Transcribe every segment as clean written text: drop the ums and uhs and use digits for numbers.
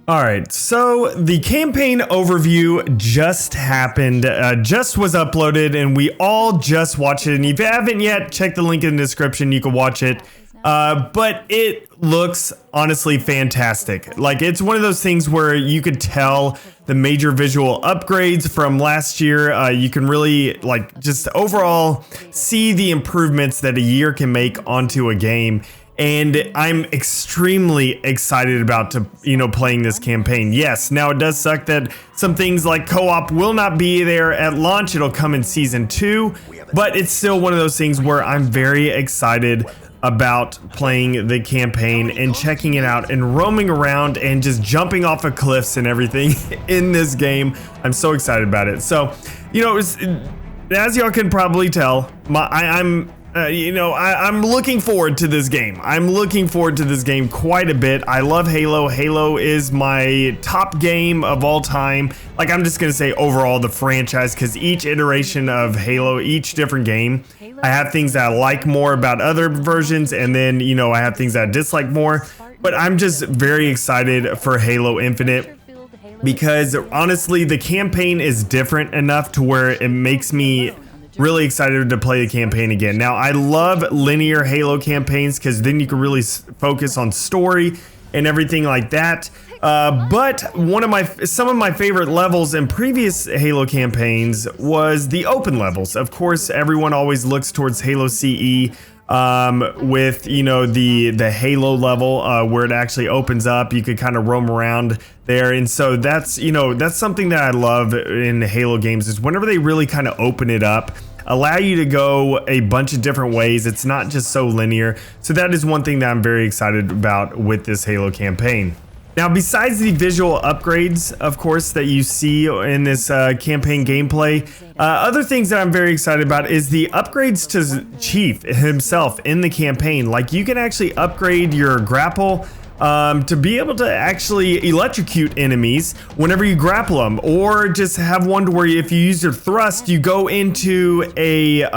All right, so the campaign overview just happened, just was uploaded, and we all just watched it. And if you haven't yet, check the link in the description. You can watch it. But it looks honestly fantastic. Like, it's one of those things where you could tell the major visual upgrades from last year. You can really, like, just overall see the improvements that a year can make onto a game. And I'm extremely excited about playing this campaign. Yes, now it does suck that some things like co-op will not be there at launch. It'll come in season 2, but it's still one of those things where I'm very excited about playing the campaign and checking it out and roaming around and just jumping off of cliffs and everything in this game. I'm so excited about it. So, as y'all can probably tell, I'm looking forward to this game. I'm looking forward to this game quite a bit. I love Halo. Halo is my top game of all time. Like, I'm just gonna say overall the franchise, because each iteration of Halo, each different game, I have things that I like more about other versions, and then, I have things that I dislike more. But I'm just very excited for Halo Infinite, because honestly, the campaign is different enough to where it makes me really excited to play the campaign again. Now, I love linear Halo campaigns because then you can really focus on story and everything like that. But some of my favorite levels in previous Halo campaigns was the open levels. Of course, everyone always looks towards Halo CE with the Halo level where it actually opens up. You could kind of roam around there, and so that's something that I love in Halo games, is whenever they really kind of open it up, allow you to go a bunch of different ways. It's not just so linear. So that is one thing that I'm very excited about with this Halo campaign. Now, besides the visual upgrades, of course, that you see in this campaign gameplay, other things that I'm very excited about is the upgrades to Chief himself in the campaign. Like, you can actually upgrade your grapple to be able to actually electrocute enemies whenever you grapple them, or just have one to where if you use your thrust, you go into a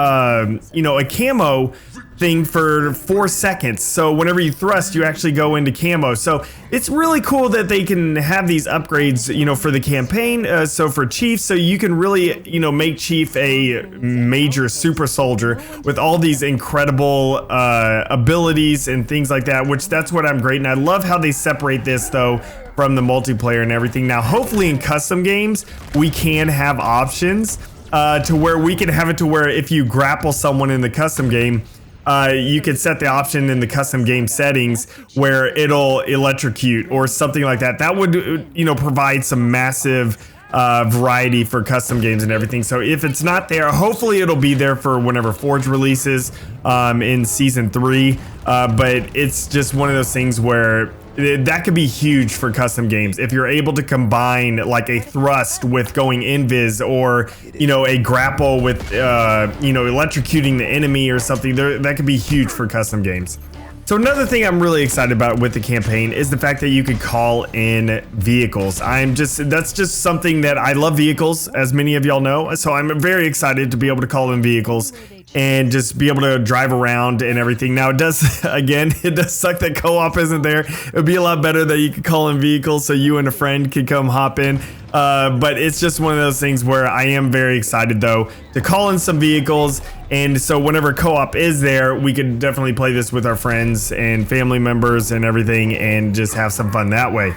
camo thing for 4 seconds. So whenever you thrust, you actually go into camo. So it's really cool that they can have these upgrades, for the campaign. So for Chief, so you can really, make Chief a major super soldier with all these incredible abilities and things like that, which that's what I'm great. And I love how they separate this though from the multiplayer and everything. Now, hopefully in custom games, we can have options to where we can have it to where if you grapple someone in the custom game, you could set the option in the custom game settings where it'll electrocute or something like that. That would, provide some massive variety for custom games and everything. So if it's not there, hopefully it'll be there for whenever Forge releases in season 3. But it's just one of those things where that could be huge for custom games if you're able to combine like a thrust with going invis, or a grapple with electrocuting the enemy or something. That could be huge for custom games. So another thing I'm really excited about with the campaign is the fact that you could call in vehicles. That's just something that I love, vehicles, as many of y'all know. So I'm very excited to be able to call in vehicles and just be able to drive around and everything. Now, it does suck that co-op isn't there. It would be a lot better that you could call in vehicles so you and a friend could come hop in. But it's just one of those things where I am very excited though to call in some vehicles. And so whenever co-op is there, we could definitely play this with our friends and family members and everything and just have some fun that way.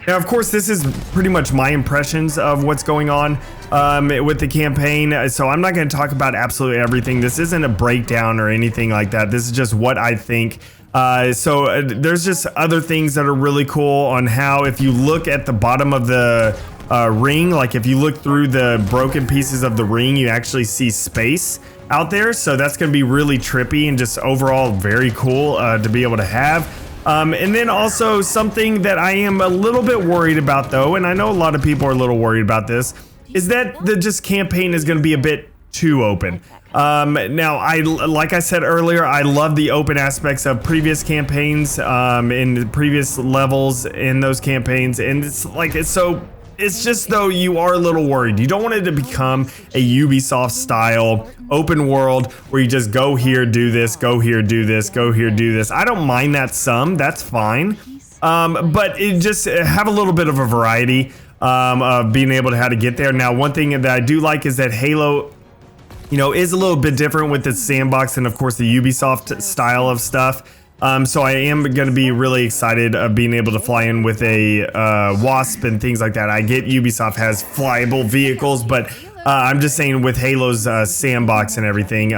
Now, of course, this is pretty much my impressions of what's going on with the campaign. So I'm not going to talk about absolutely everything. This isn't a breakdown or anything like that. This is just what I think. So there's just other things that are really cool on how, if you look at the bottom of the ring, like if you look through the broken pieces of the ring, you actually see space out there. So that's going to be really trippy and just overall very cool to be able to have. And then also something that I am a little bit worried about though, and I know a lot of people are a little worried about this, is that the campaign is going to be a bit too open. Now, like I said earlier, I love the open aspects of previous campaigns, in previous levels in those campaigns, and it's just though you are a little worried. You don't want it to become a Ubisoft style open world where you just go here, do this, go here, do this, go here, do this. I don't mind that some, that's fine. But it just have a little bit of a variety of being able to how to get there. Now, one thing that I do like is that Halo, you know, is a little bit different with its sandbox and of course the Ubisoft style of stuff. So I am going to be really excited of being able to fly in with a Wasp and things like that. I get Ubisoft has flyable vehicles, but I'm just saying with Halo's sandbox and everything,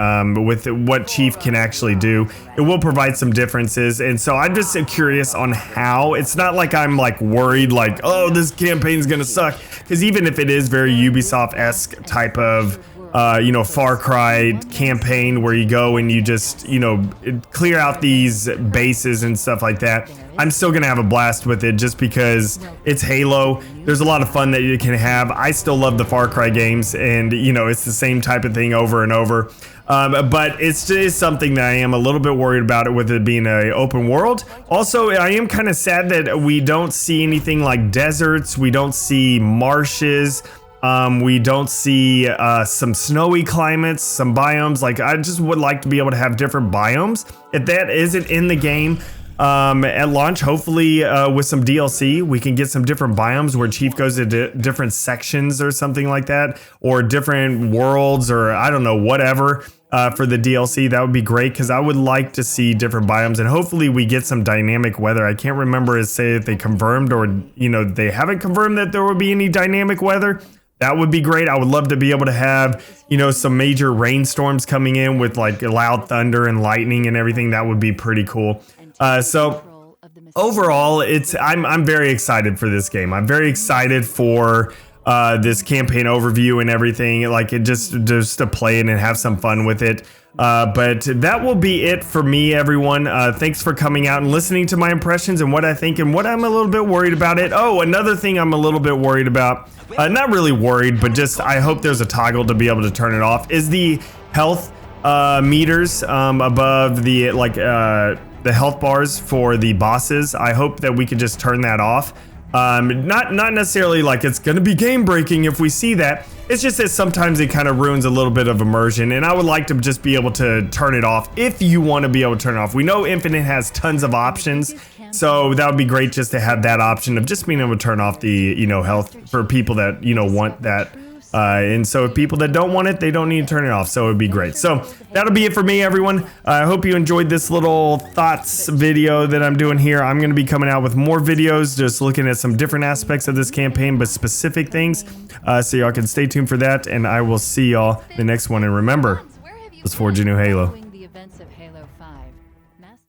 with what Chief can actually do, it will provide some differences. And so I'm just curious on how. It's not like I'm like worried like, oh, this campaign's going to suck. Because even if it is very Ubisoft-esque type of you know, Far Cry campaign where you go and you just, you know, clear out these bases and stuff like that, I'm still gonna have a blast with it just because it's Halo. There's a lot of fun that you can have. I still love the Far Cry games, and you know, it's the same type of thing over and over. But it's just something that I am a little bit worried about it with it being an open world. Also, I am kind of sad that we don't see anything like deserts. We don't see marshes. We don't see some snowy climates, some biomes. Like, I just would like to be able to have different biomes. If that isn't in the game at launch, hopefully with some DLC, we can get some different biomes where Chief goes to different sections or something like that, or different worlds, or I don't know, whatever. For the DLC, that would be great because I would like to see different biomes, and hopefully we get some dynamic weather. I can't remember if they confirmed or, you know, they haven't confirmed that there will be any dynamic weather. That would be great. I would love to be able to have, you know, some major rainstorms coming in with like loud thunder and lightning and everything. That would be pretty cool. So overall, I'm very excited for this game. I'm very excited for this campaign overview and everything. Like, it just to play it and have some fun with it. But that will be it for me, everyone. Thanks for coming out and listening to my impressions and what I think and what I'm a little bit worried about it. Oh, another thing I'm a little bit worried about, not really worried, but just I hope there's a toggle to be able to turn it off, is the health meters above the the health bars for the bosses. I hope that we could just turn that off. Not necessarily like it's gonna be game breaking if we see that. It's just that sometimes it kind of ruins a little bit of immersion, and I would like to just be able to turn it off if you want to be able to turn it off. We know Infinite has tons of options, so that would be great just to have that option of just being able to turn off the, you know, health for people that, you know, want that. And so if people that don't want it, they don't need to turn it off. So it would be great. So that'll be it for me, everyone. I hope you enjoyed this little thoughts video that I'm doing here. I'm going to be coming out with more videos, just looking at some different aspects of this campaign, but specific things. So y'all can stay tuned for that. And I will see y'all the next one. And remember, let's forge a new Halo.